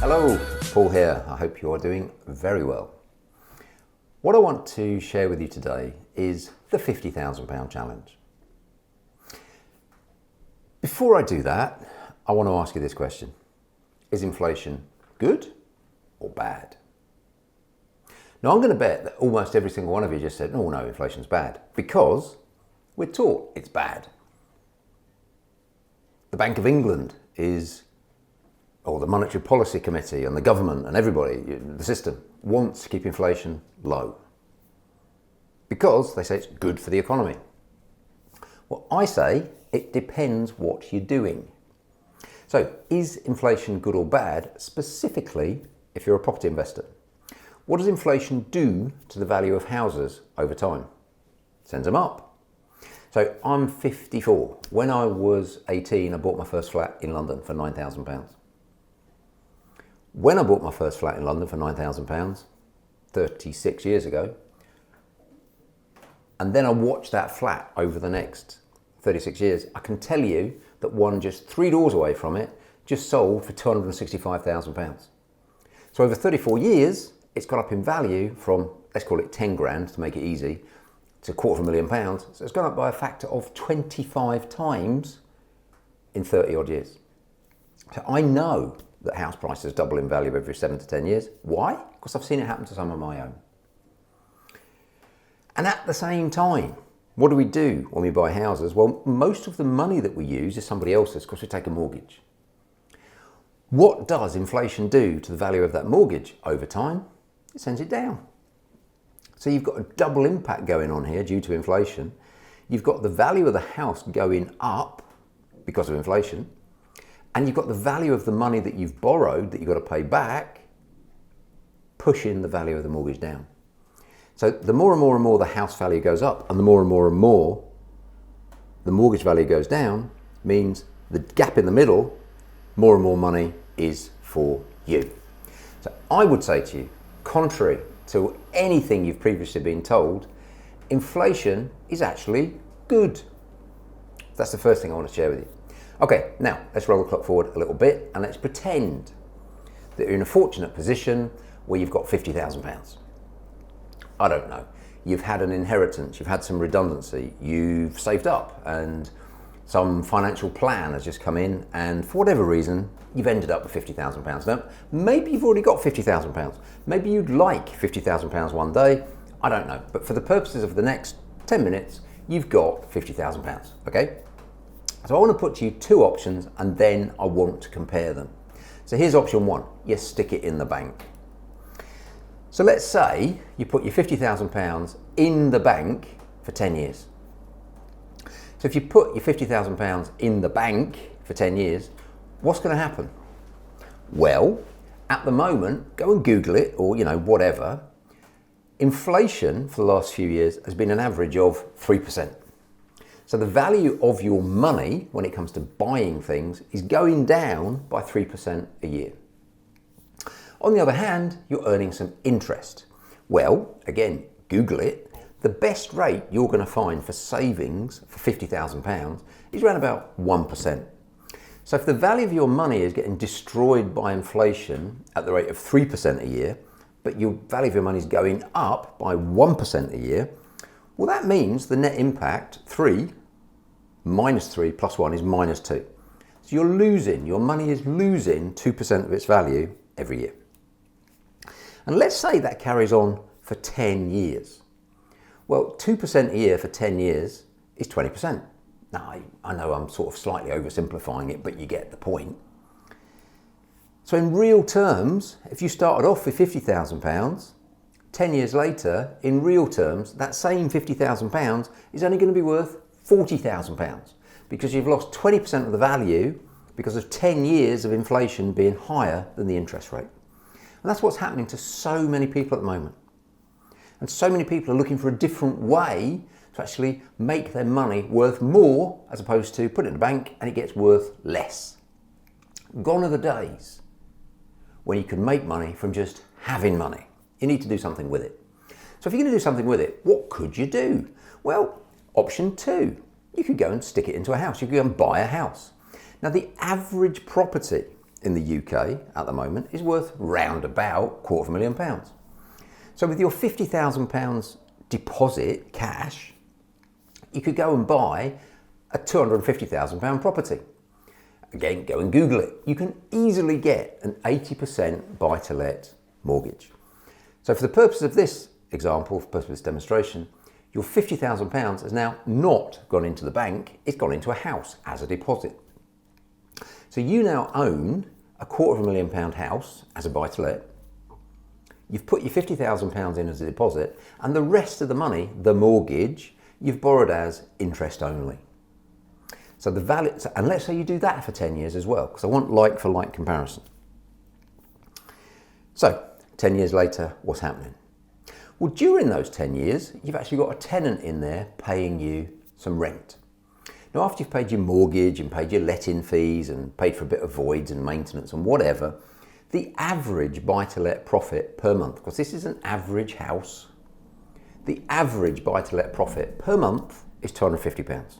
Hello, Paul here. I hope you're doing very well. What I want to share with you today is the £50,000 challenge. Before I do that, I want to ask you this question. Is inflation good or bad? Now, I'm going to bet that almost every single one of you just said, oh no, inflation's bad, because we're taught it's bad. The Bank of England or the Monetary Policy Committee and the government and everybody, the system, wants to keep inflation low because they say it's good for the economy. Well, I say it depends what you're doing. So, is inflation good or bad, specifically if you're a property investor? What does inflation do to the value of houses over time? Sends them up. So, I'm 54. When I was 18, I bought my first flat in London for £9,000. When I bought my first flat in London for £9,000, 36 years ago, and then I watched that flat over the next 36 years, I can tell you that one just 3 doors away from it just sold for £265,000. So over 34 years, it's gone up in value from, let's call it 10 grand to make it easy, to £250,000. So it's gone up by a factor of 25 times in 30 odd years. So I know that house prices double in value every 7 to 10 years. Why? Because I've seen it happen to some of my own. And at the same time, what do we do when we buy houses? Well, most of the money that we use is somebody else's because we take a mortgage. What does inflation do to the value of that mortgage over time? It sends it down. So you've got a double impact going on here due to inflation. You've got the value of the house going up because of inflation, and you've got the value of the money that you've borrowed that you've got to pay back pushing the value of the mortgage down. So the more and more the house value goes up and the more and more the mortgage value goes down means the gap in the middle, more and more money is for you. So I would say to you, contrary to anything you've previously been told, inflation is actually good. That's the first thing I want to share with you. Okay, now let's roll the clock forward a little bit and let's pretend that you're in a fortunate position where you've got £50,000. I don't know. You've had an inheritance, you've had some redundancy, you've saved up and some financial plan has just come in and for whatever reason, you've ended up with £50,000. Now, maybe you've already got £50,000. Maybe you'd like £50,000 one day. I don't know. But for the purposes of the next 10 minutes, you've got £50,000, okay? So I want to put to you two options and then I want to compare them. So here's option one, you stick it in the bank. So let's say you put your £50,000 in the bank for 10 years. So if you put your £50,000 in the bank for 10 years, what's going to happen? Well, at the moment, go and Google it or, whatever. Inflation for the last few years has been an average of 3%. So the value of your money when it comes to buying things is going down by 3% a year. On the other hand, you're earning some interest. Well, again, Google it. The best rate you're going to find for savings for £50,000 is around about 1%. So if the value of your money is getting destroyed by inflation at the rate of 3% a year, but your value of your money is going up by 1% a year, well, that means the net impact, 3 minus 3 plus 1 is minus 2. So you're losing, your money is losing 2% of its value every year. And let's say that carries on for 10 years. Well, 2% a year for 10 years is 20%. Now, I know I'm sort of slightly oversimplifying it, but you get the point. So in real terms, if you started off with £50,000, 10 years later, in real terms, that same £50,000 is only going to be worth £40,000 because you've lost 20% of the value because of 10 years of inflation being higher than the interest rate. And that's what's happening to so many people at the moment. And so many people are looking for a different way to actually make their money worth more as opposed to put it in the bank and it gets worth less. Gone are the days when you can make money from just having money. You need to do something with it. So if you're going to do something with it, what could you do? Well, option 2, you could go and stick it into a house. You could go and buy a house. Now, the average property in the UK at the moment is worth round about £250,000. So with your £50,000 deposit cash, you could go and buy a £250,000 property. Again, go and Google it. You can easily get an 80% buy-to-let mortgage. So for the purpose of this example, for the purpose of this demonstration, your £50,000 has now not gone into the bank, it's gone into a house as a deposit. So you now own a £250,000 house as a buy-to-let. You've put your £50,000 in as a deposit, and the rest of the money, the mortgage, you've borrowed as interest only. So the value, and let's say you do that for 10 years as well, because I want like for like comparison. So 10 years later, what's happening? Well, during those 10 years, you've actually got a tenant in there paying you some rent. Now, after you've paid your mortgage and paid your let-in fees and paid for a bit of voids and maintenance and whatever, the average buy-to-let profit per month, because this is an average house, the average buy-to-let profit per month is £250.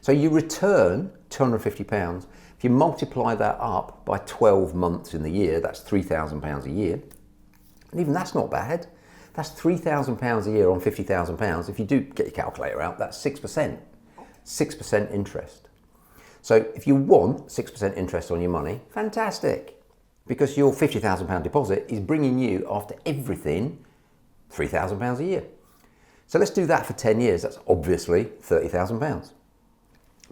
So you return £250. If you multiply that up by 12 months in the year, that's £3,000 a year. And even that's not bad. That's £3,000 a year on £50,000. If you do get your calculator out, that's 6%. 6% interest. So if you want 6% interest on your money, fantastic. Because your £50,000 deposit is bringing you, after everything, £3,000 a year. So let's do that for 10 years. That's obviously £30,000.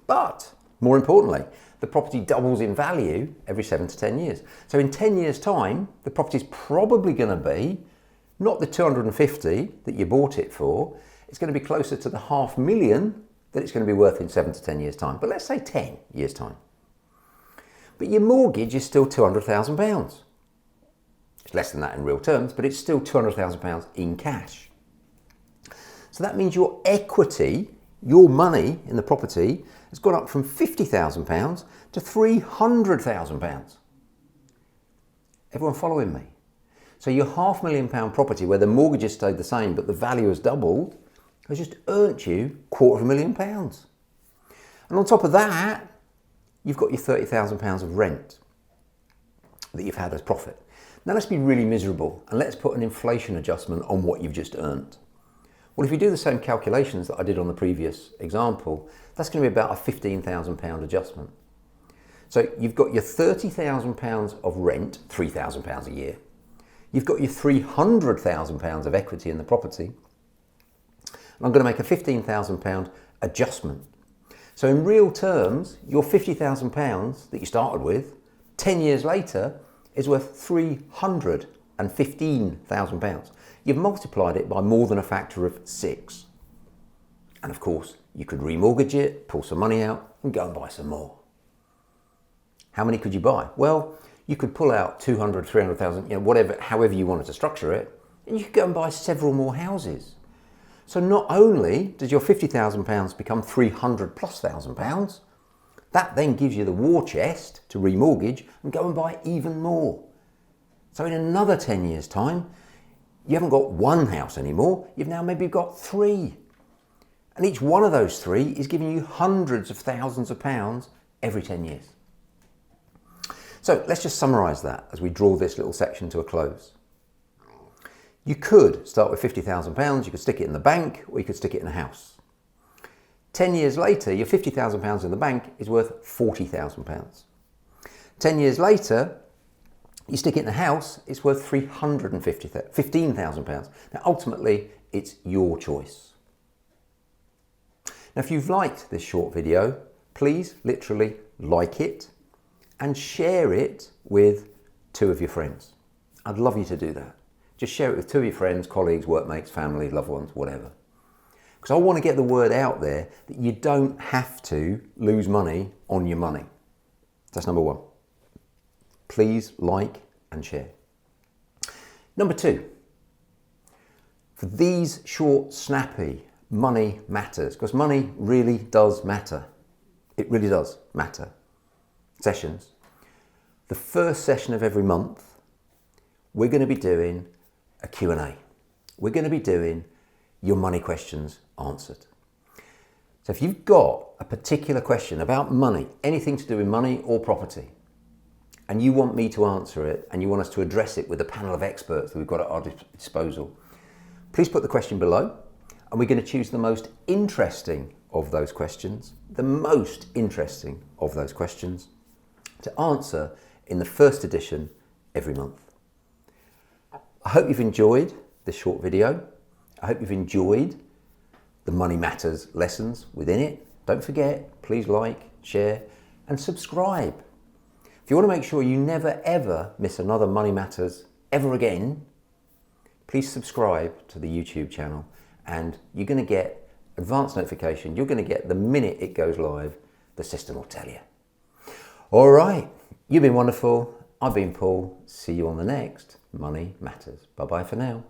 But more importantly, the property doubles in value every 7 to 10 years. So in 10 years' time, the property's probably going to be not the 250 that you bought it for. It's going to be closer to the £500,000 that it's going to be worth in 7 to 10 years' time. But let's say 10 years' time. But your mortgage is still £200,000. It's less than that in real terms, but it's still £200,000 in cash. So that means your equity, your money in the property, has gone up from £50,000 to £300,000. Everyone following me? So your £500,000 property, where the mortgage has stayed the same but the value has doubled, has just earned you £250,000. And on top of that, you've got your £30,000 of rent that you've had as profit. Now let's be really miserable and let's put an inflation adjustment on what you've just earned. Well, if you do the same calculations that I did on the previous example, that's going to be about a £15,000 adjustment. So you've got your £30,000 of rent, £3,000 a year. You've got your £300,000 of equity in the property. And I'm going to make a £15,000 adjustment. So in real terms, your £50,000 that you started with, 10 years later, is worth £315,000. You've multiplied it by more than a factor of 6. And of course, you could remortgage it, pull some money out, and go and buy some more. How many could you buy? Well, you could pull out 200, 300,000, whatever, however you wanted to structure it, and you could go and buy several more houses. So not only does your £50,000 become £300,000+, that then gives you the war chest to remortgage and go and buy even more. So in another 10 years' time, you haven't got one house anymore, you've now maybe got 3. And each one of those 3 is giving you hundreds of thousands of pounds every 10 years. So let's just summarise that as we draw this little section to a close. You could start with £50,000, you could stick it in the bank, or you could stick it in a house. 10 years later, your £50,000 in the bank is worth £40,000. 10 years later, you stick it in a house, it's worth £15,000. Now, ultimately, it's your choice. Now, if you've liked this short video, please literally like it and share it with 2 of your friends. I'd love you to do that. Just share it with 2 of your friends, colleagues, workmates, family, loved ones, whatever. Because I want to get the word out there that you don't have to lose money on your money. That's number 1. Please like and share. Number 2, for these short, snappy money matters, because money really does matter. It really does matter. Sessions. The first session of every month, we're going to be doing a Q&A. We're going to be doing your money questions answered. So if you've got a particular question about money, anything to do with money or property, and you want me to answer it, and you want us to address it with a panel of experts that we've got at our disposal, please put the question below, and we're going to choose the most interesting of those questions, to answer in the first edition every month. I hope you've enjoyed this short video. I hope you've enjoyed the Money Matters lessons within it. Don't forget, please like, share, and subscribe. If you want to make sure you never ever miss another Money Matters ever again, please subscribe to the YouTube channel, and you're going to get advanced notification. You're going to get the minute it goes live, the system will tell you. All right, you've been wonderful. I've been Paul. See you on the next Money Matters. Bye-bye for now.